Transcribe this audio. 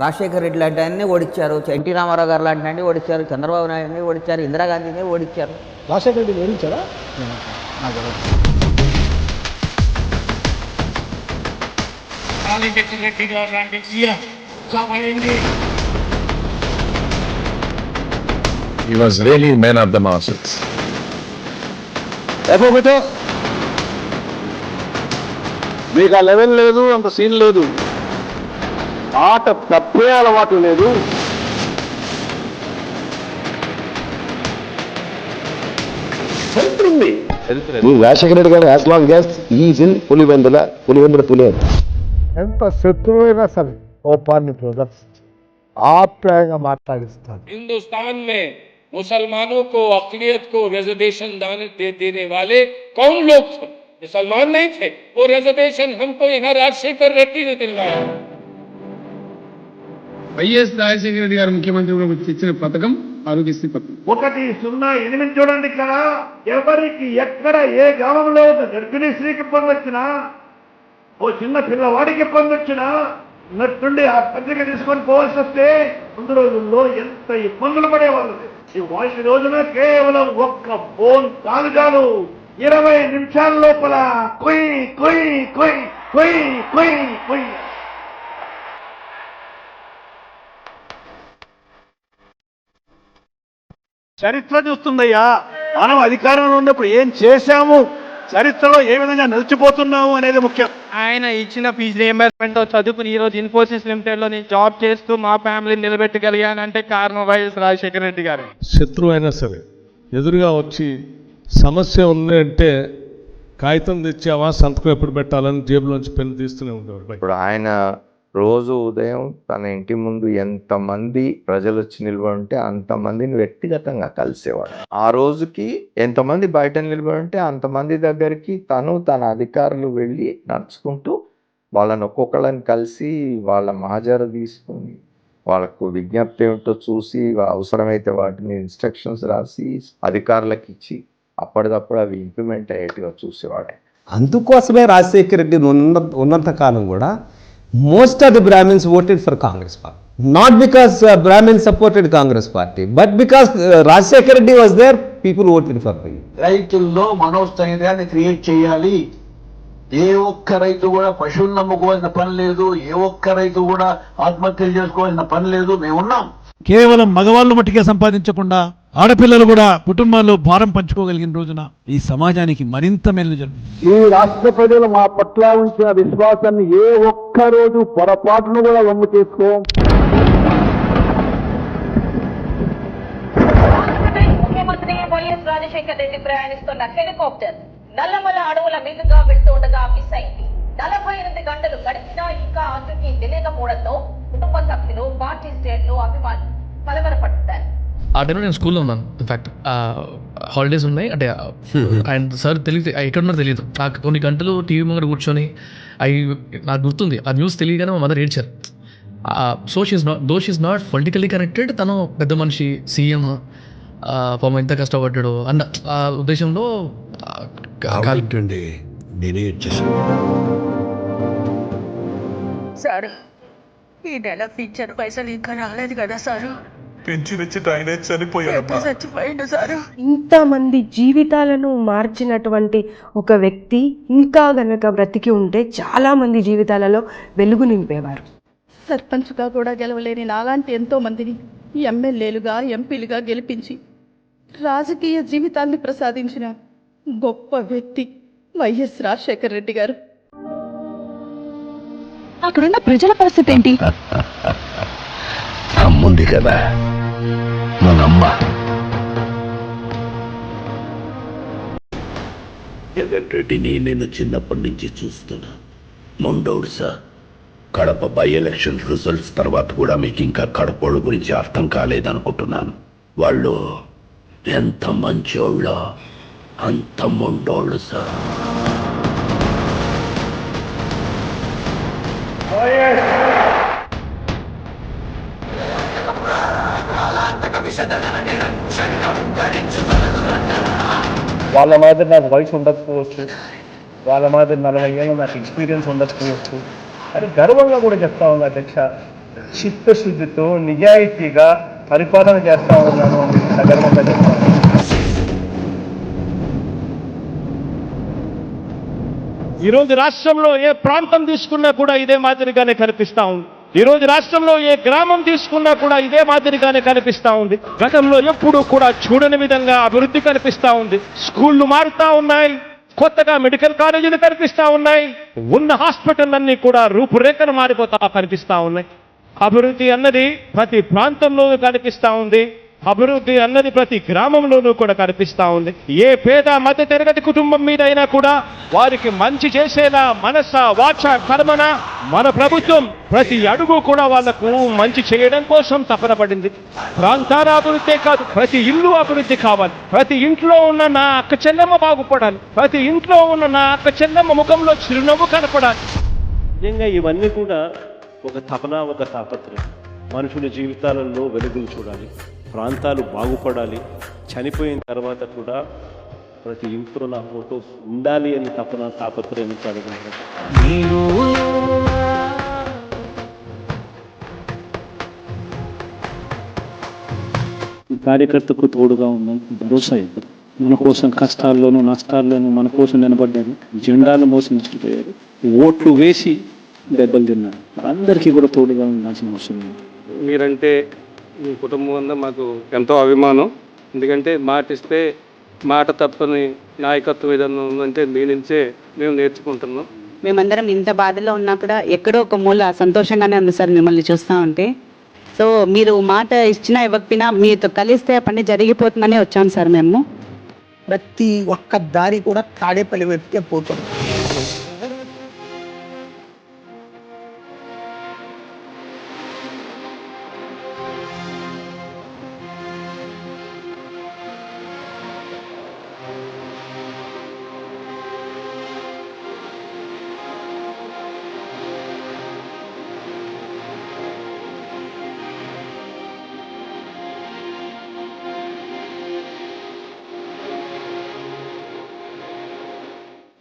రాజశేఖర్ రెడ్డి లాంటి ఆయన్ని ఓడించారు, ఎన్టీ రామారావు గారు లాంటి ఆయన్ని ఓడించారు, చంద్రబాబు నాయుడిని ఓడించారు, ఇందిరాగాంధీని ఓడించారు. Rajasekhar Reddy ఓడించారా? He was really man of the masses. మీకు ఆ లెవెల్ లేదు, అంత సీన్ లేదు, ఆట తప్పే అలవాటు లేదు. రాజశేఖర రెడ్డి గారు as long as is in Pulivendula Pulivendula ఎంత శత్రువైనా సరే కోపాన్ని ఆప్యాయంగా మాట్లాడిస్తాను. हिंदुस्तान में मुसलमानों को अक़लियत को रिजर्वेशन देने वाले कौन लोग थे? मुसलमान नहीं थे. वो रिजर्वेशन हमको यहाँ राजशेखर रेड्डी ने दिलवाया. వైఎస్ రాజశేఖర రెడ్డి గారు ముఖ్యమంత్రిగా ఇచ్చిన పథకం ఆరోగ్యశ్రీ పథకం. 108 చూడండి. ఇక్కడ ఎవరికి ఎక్కడ ఏ గ్రామంలో గర్భిణీ స్త్రీకి ఇబ్బంది వచ్చినా, ఓ చిన్న పిల్లవాడికి ఇబ్బంది వచ్చినా నట్టుండి ఆ పత్రిక తీసుకొని పోవాల్సి వస్తే ముందు రోజుల్లో ఎంత ఇబ్బందులు పడేవాళ్ళు. ఈ రోజున కేవలం ఒక్క ఫోన్ కాలు చాలు 20 నిమిషాల లోపల కొయ్ కొయ్ కొయ్ కొయ్ కొయ్ కొయ్. చరిత్ర చూస్తుందయ్యా. మనం అధికారంలో ఉన్నప్పుడు ఏం చేశాము, చరిత్రలో ఏ విధంగా నిలిచిపోతున్నాము అనేది ముఖ్యం. ఆయన ఇచ్చిన ఫీజు రియంబర్స్మెంట్ చదువుకుని ఈరోజు ఇన్ఫోసిస్ లిమిటెడ్ లో నేను జాబ్ చేస్తూ మా ఫ్యామిలీని నిలబెట్టగలిగానంటే కారణం వైఎస్ రాజశేఖర రెడ్డి గారు. శత్రువు అయినా సరే ఎదురుగా వచ్చి సమస్య ఉంది అంటే కాగితం తెచ్చావా, సంతకం ఎప్పుడు పెట్టాలని జేబులోంచి పెన్ను తీస్తూనే ఉండేవాడు. ఇప్పుడు ఆయన రోజు ఉదయం తన ఇంటి ముందు ఎంతమంది ప్రజలు వచ్చి నిలబడి ఉంటే అంతమందిని వ్యక్తిగతంగా కలిసేవాడు. ఆ రోజుకి ఎంతమంది బయట నిలబడి ఉంటే అంతమంది దగ్గరికి తన అధికారులు వెళ్ళి నడుచుకుంటూ వాళ్ళని ఒక్కొక్కళ్ళని కలిసి వాళ్ళ మహాజరు తీసుకొని వాళ్ళకు విజ్ఞప్తి ఏమిటో చూసి అవసరమైతే వాటిని ఇన్స్ట్రక్షన్స్ రాసి అధికారులకు ఇచ్చి అప్పటికప్పుడు అవి ఇంప్లిమెంట్ అయ్యేట్టుగా చూసేవాడే. అందుకోసమే రాజశేఖర రెడ్డి ఉన్నంత కాలం కూడా most of the Brahmins voted for Congress party. Not because Brahmins supported Congress party, but because Rajshekar Reddy was there, people voted for him. రైతుల్లో మనోస్థైర్యాన్ని క్రియేట్ చేయాలి. ఏ ఒక్క రైతు కూడా పశువులు నమ్ముకోవాల్సిన పని లేదు, ఏ ఒక్క రైతు కూడా ఆత్మహత్యలు చేసుకోవాల్సిన పని లేదు. మేమున్నాం. కేవలం మగవాళ్ళు మట్టిగా సంపాదించకుండా ఆడపిల్లలు కూడా కుటుంబాల్లో భారం పంచుకోగలిగిన రోజున ఈ సమాజానికి మరింత మేలు జరుగుతుంది. ఈ రాష్ట్ర ప్రజలు మా పట్ల ఉంచిన విశ్వాసాన్ని ఏ ఒక్క రోజు పొరపాటును కూడా వమ్ము చేసుకో. ముఖ్యమంత్రి వైఎస్ రాజశేఖర రెడ్డి ప్రయాణిస్తున్న హెలికాప్టర్ నల్లమల అడవుల మీదుగా వెళ్తూ ఉండగా మిస్ అయింది. 48 గంటలు గడిచినా ఇంకా అందుకి తెలియకపోవడంతో కుటుంబ సభ్యులు, పార్టీ శ్రేణులు, అభిమానులు కలవరపడ్డారు. ఆ టైంలో నేను స్కూల్లో ఉన్నాను. ఇన్ఫ్యాక్ట్ హాలిడేస్ ఉన్నాయి అంటే అండ్ సార్ తెలియదు ఎక్కడున్నారో తెలియదు. నాకు కొన్ని గంటలు టీవీ ముంగడ కూర్చొని నాకు గుర్తుంది ఆ న్యూస్ తెలియగానే మా మదర్ ఏడ్చారు. So she is not politically connected, తను పెద్ద మనిషి, సీఎం, పాపం ఎంత కష్టపడ్డాడు అన్న ఆ ఉద్దేశంలో నేనే వచ్చేసాను. సార్ ఈ నెల ఫీచర్ పైసలు ఇంకా రాలేదు కదా సారు. చచ్చిపోయిండు సారు. ఇంతమంది జీవితాలను మార్చినటువంటి ఒక వ్యక్తి ఇంకా గనక బ్రతికి ఉంటే చాలా మంది జీవితాలలో వెలుగు నింపేవారు. సర్పంచ్గా కూడా గెలవలేని నాలాంటి ఎంతో మందిని ఎమ్మెల్యేలుగా, ఎంపీలుగా గెలిపించి రాజకీయ జీవితాన్ని ప్రసాదించిన గొప్ప వ్యక్తి వైఎస్ రాజశేఖర రెడ్డి గారు. అక్కడున్న ప్రజల పరిస్థితి ఏంటి? అమ్ముంది కదా మనమ్మ. జగన్ రెడ్డిని నేను చిన్నప్పటి నుంచి చూస్తున్నా. మొండోడు sir. Kadapa by election results తర్వాత కూడా మీకు ఇంకా కడపోడు గురించి అర్థం కాలేదనుకుంటున్నాను. వాళ్ళు ఎంత మంచోళ్ళో అంత మొండోళ్ళు సార్. వాళ్ళ మాదిరి నాకు వయసు ఉండకపోవచ్చు, వాళ్ళ మాదిరి 40 ఏళ్ళు నాకు ఎక్స్పీరియన్స్ ఉండకపోవచ్చు, అది గర్వంగా కూడా చెప్తా ఉంది అధ్యక్ష. చిత్తశుద్ధితో నిజాయితీగా పరిపాలన చేస్తా ఉన్నాను అని సగర్వంగా చెప్తాను. ఈరోజు రాష్ట్రంలో ఏ ప్రాంతం తీసుకున్నా కూడా ఇదే మాదిరిగానే కనిపిస్తా ఉంది. ఈరోజు రాష్ట్రంలో ఏ గ్రామం తీసుకున్నా కూడా ఇదే మాదిరిగానే కనిపిస్తా ఉంది. గతంలో ఎప్పుడూ కూడా చూడని విధంగా అభివృద్ధి కనిపిస్తా ఉంది. స్కూళ్ళు మారుతా ఉన్నాయి, కొత్తగా మెడికల్ కాలేజీలు కనిపిస్తా ఉన్నాయి, ఉన్న హాస్పిటల్ అన్ని కూడా రూపురేఖలు మారిపోతా కనిపిస్తా ఉన్నాయి. అభివృద్ధి అన్నది ప్రతి ప్రాంతంలోనూ కనిపిస్తా ఉంది. అభివృద్ధి అన్నది ప్రతి గ్రామంలోనూ కూడా కనిపిస్తా ఉంది. ఏ పేద మధ్య తరగతి కుటుంబం మీద అయినా కూడా వారికి మంచి చేసేలా మనస వాచ కర్మన మన ప్రభుత్వం ప్రతి అడుగు కూడా వాళ్లకు మంచి చేయడం కోసం తపన పడింది. ప్రాంతాల అభివృద్ధి కాదు, ప్రతి ఇల్లు అభివృద్ధి కావాలి. ప్రతి ఇంట్లో ఉన్న నా అక్క చెల్లెమ్మ బాగుపడాలి. ప్రతి ఇంట్లో ఉన్న నా అక్క చెల్లెమ్మ ముఖంలో చిరునవ్వు కనపడాలి. నిజంగా ఇవన్నీ కూడా ఒక తపన, ఒక తాపత్రయం. మనుషుల జీవితాలలో వెలుగులు చూడాలి, ప్రాంతాలు బాగుపడాలి, చనిపోయిన తర్వాత కూడా ప్రతి ఇంట్లో నా ఫోటో ఉండాలి అని తపన, తాపత్రయం అడుగుతున్నాను. కార్యకర్తకు తోడుగా ఉన్నాం, భరోసా ఇద్దాం. మన కోసం కష్టాల్లోనూ నష్టాల్లోనూ మన కోసం నిలబడ్డారు, జెండాలు మోసించిపోయారు, ఓట్లు వేసి దెబ్బలు తిన్నారు. అందరికీ కూడా తోడుగా ఉండాల్సిన అవసరం ఉంది. మీరంటే మీ కుటుంబం అంతా మాకు ఎంతో అభిమానం. ఎందుకంటే మాటిస్తే మాట తప్పని నాయకత్వం ఏదన్నా ఉందంటే మీ నుంచే మేము నేర్చుకుంటున్నాం. మేమందరం ఇంత బాధలో ఉన్నా కూడా ఎక్కడో ఒక మూల సంతోషంగానే ఉంది సార్ మిమ్మల్ని చూస్తూ ఉంటే. సో మీరు మాట ఇచ్చినా ఇవ్వకపోయినా మీతో కలిస్తే పని జరిగిపోతుందనే వచ్చాం సార్ మేము. ప్రతి ఒక్క దారి కూడా తాడేపల్లి వైపుకే పోతుంది.